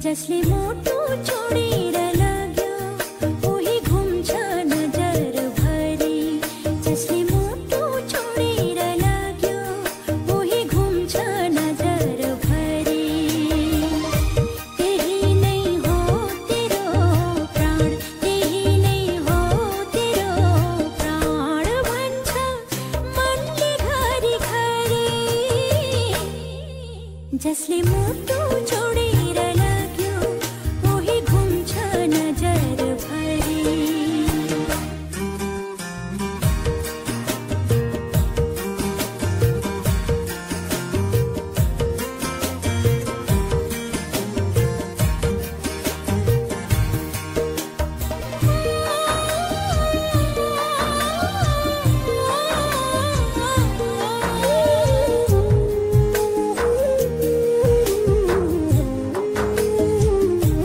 जसले मोटो छोडेर लाग्यो उही घुम्छ नजर भरी जसले मोटो छोडेर लाग्यो उही घुम्छ नजर भरी त्यही नै हो तेरो प्राण त्यही नै हो तेरो प्राण भन्छ मनले घरी घरी जसले मोटो छोडेर लाग्यो उही घुम्छ नजर भरी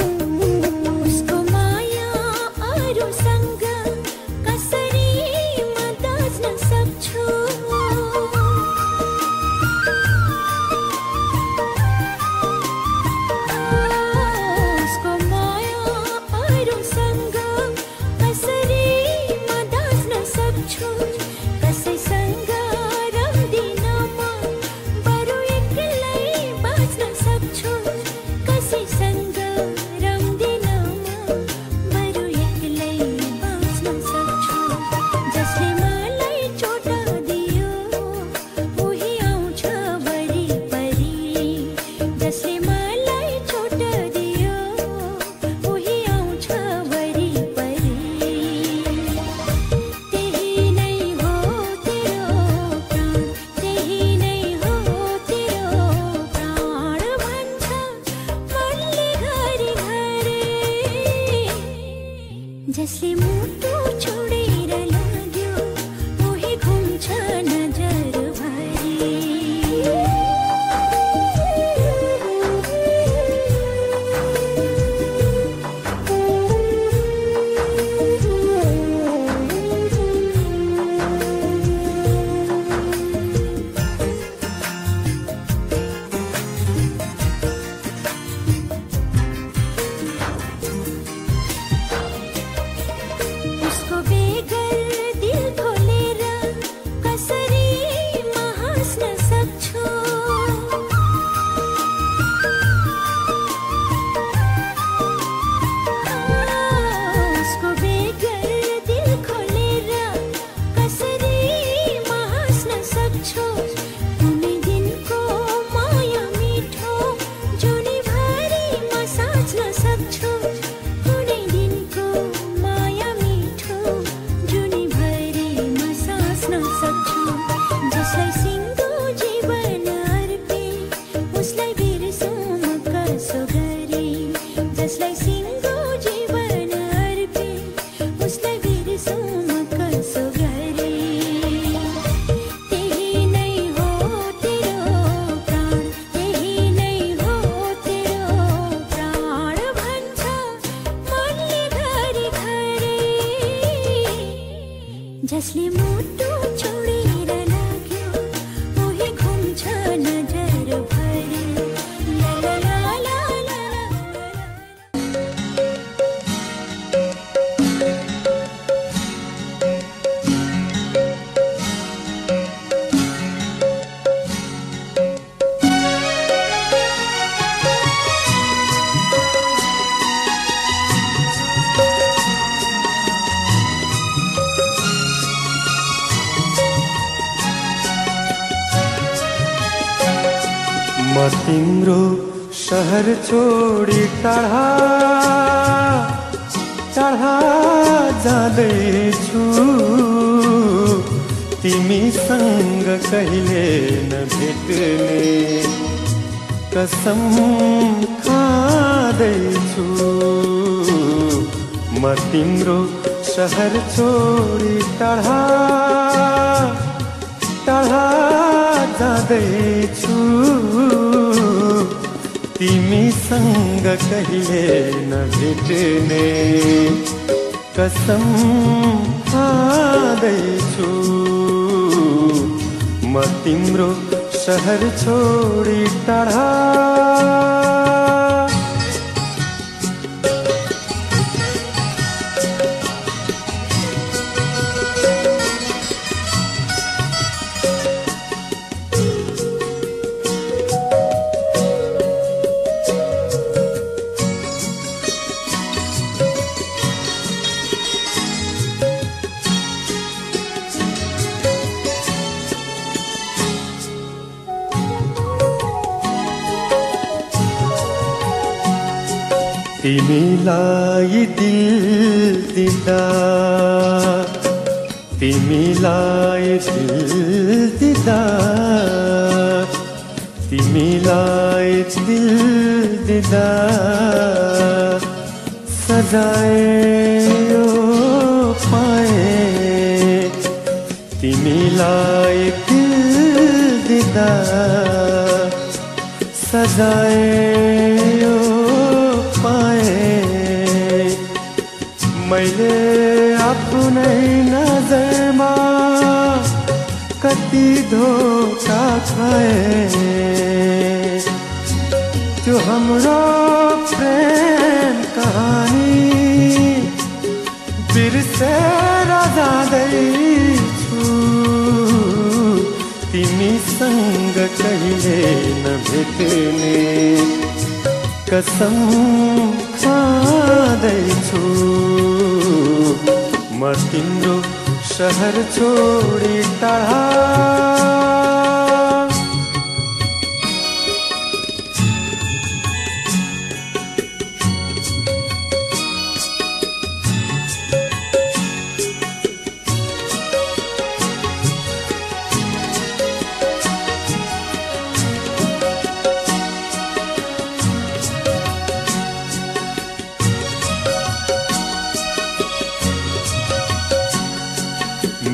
उसको माया अरूसँग कसरी म दाच्न सक्छु उसको माया अरूसँग कसरी म दाच्न सक्छु कसैसँग रम्दिन म बरु एक्लै बाँच्न सक्छु कसैसँग रम्दिन म बरु एक्लै बाँच्न सक्छु जसले मलाई चोट दियो उही आउँछ वरिपरि जसले मलाई चोट दियो उही आउँछ वरिपरि त्यही नै हो तेरो प्राण त्यही नै हो तेरो प्राण भन्छ मनले घरी घरी जसले मोटो छोडेर लाग्यो उही घुम्छ नजर भरी उसको बेगर दिल खोलेर कसरी म हाँस्न सक्छु उसको बेगर दिल खोलेर कसरी म हाँस्न सक्छु कुनै दिनको माया मिठो जुनीभरि म साँच्न सक्छु कुनै दिनको माया मिठो जुनीभरि म साँच्न सक्छु जसलाई सिङ्गो जीवन अर्पे उसलाई बिर्सौँ म कसो गरी जसलाई सिङ्गो जीवन अर्पे उसलाई बिर्सौँ म कसो गरी त्यही नै हो तेरो प्राण त्यही नै हो तेरो प्राण भन्छ मनले घरी घरी जसले मोटो छोडेर लाग्यो उही घुम्छ नजर भरी ला ला ला ला ला ला म तिम्रो शहर छोडी टाढा टाढा जाँदैछु तिमीसँग कहिले नभेट्ने कसम खाँदैछु म तिम्रो शहर छोडी टाढा टाढा जाँदैछु तिमीसँग कहिले नभेट्ने कसम खाँदैछु म तिम्रो शहर छोडी टाढा तिमीलाई दिल दिँदा तिमीलाई दिल दिँदा तिमीलाई दिल दिँदा सजायो पाए तिमीलाई दिल दिँदा सजायो पाए मैले आफ्नै नजरमा कति धोका खाए त्यो हाम्रो प्रेम कहानी बिर्सेर जाँदैछु तिमीसँग कहिले नभेट्ने कसम खाँदैछु म तिम्रो शहर छोडी टाढा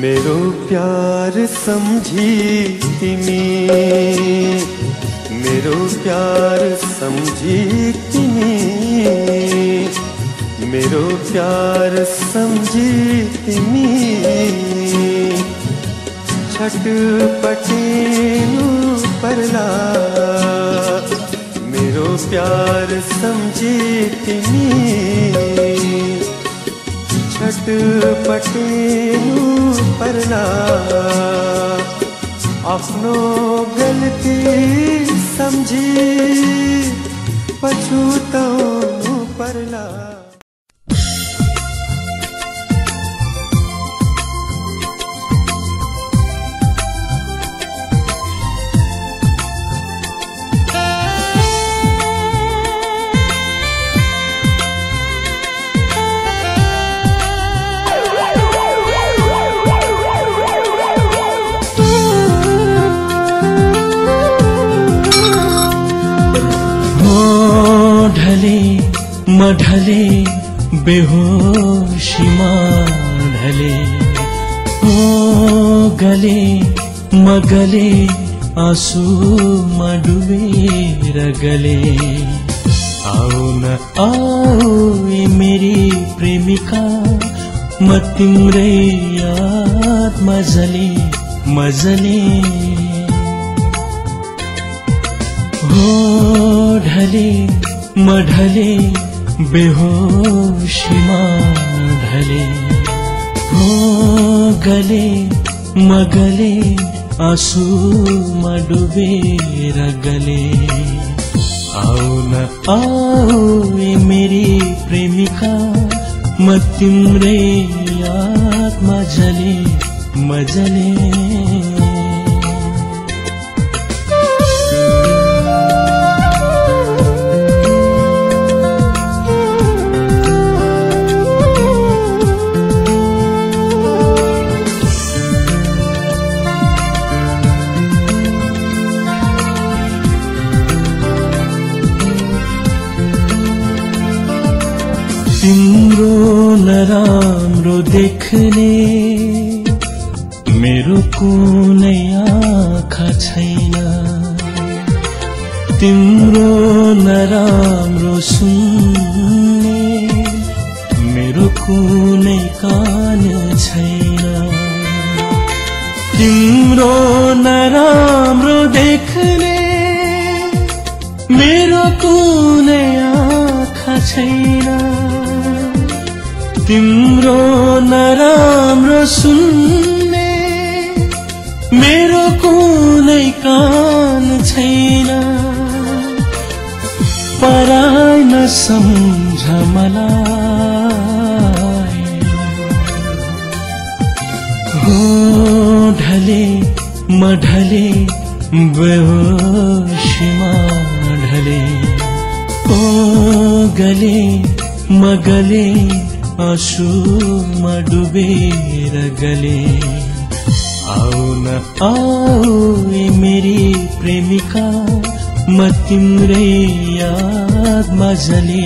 मेरो प्यार समझी तिमी मेरो प्यार समझी तिमी मेरो प्यार समझी तिमी छटपटिनु पर्ला मेरो प्यार समझी तिमी छटपटिनु पर्ला आफ्नो गल्ती सम्झी पछुताउनु पर्ला ढले बेहोशीमा ढले हो गले मगले आँसुमा डुबेर गले आओ न आओ ए मेरी प्रेमिका म तिम्रै यादमा जले मजले हो ढले मढले बेहोशीमा ढले हो गले मगले आँसुमा डुबेर गले आओ न आओ ए मेरी प्रेमिका म तिम्रै यादमा जले मजले तिम्रो नराम्रो देख्ने मेरो कुनै आँखा छैन तिम्रो नराम्रो सुन्ने मेरो कुनै कान छैन तिम्रो नराम्रो देख्ने मेरो कुनै आँखा छैन तिम्रो नराम्रो सुन्ने मेरो कुनै कान छैन पराई नसम्झ मलाई हो ढले मढले बेहोशीमा ढले हो मगले आँसुमा डुबेर गले आऊ न आऊ ए मेरी प्रेमिका म तिम्रै याद मजले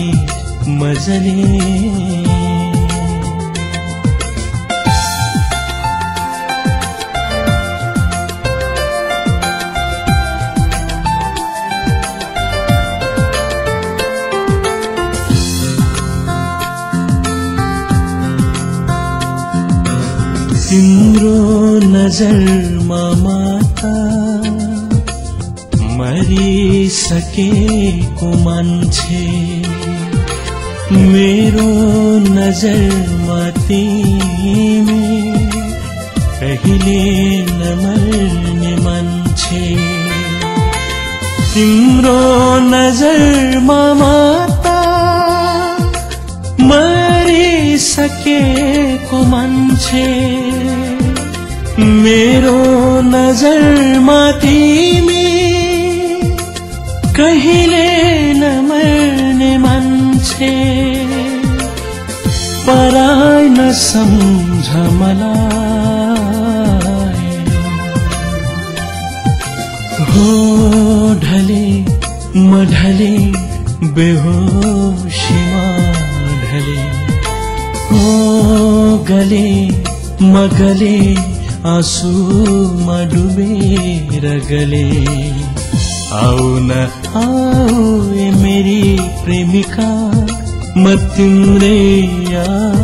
तिम्रो नजरमा माता मरिसकेको मान्छे मेरो नजरमा तिमी कहिले नमर्ने मान्छे तिम्रो नजरमा माता मरिसकेको मान्छे मेरो नजरमा तिमी कहिले नमर्ने मान्छे पराई नसम्झ मलाई हो ढले म ढले बेहोशीमा ढले हो गले म गले आँसुमा डुबेर गले आऊ न आऊ ए मेरी प्रेमिका म तिम्रै याद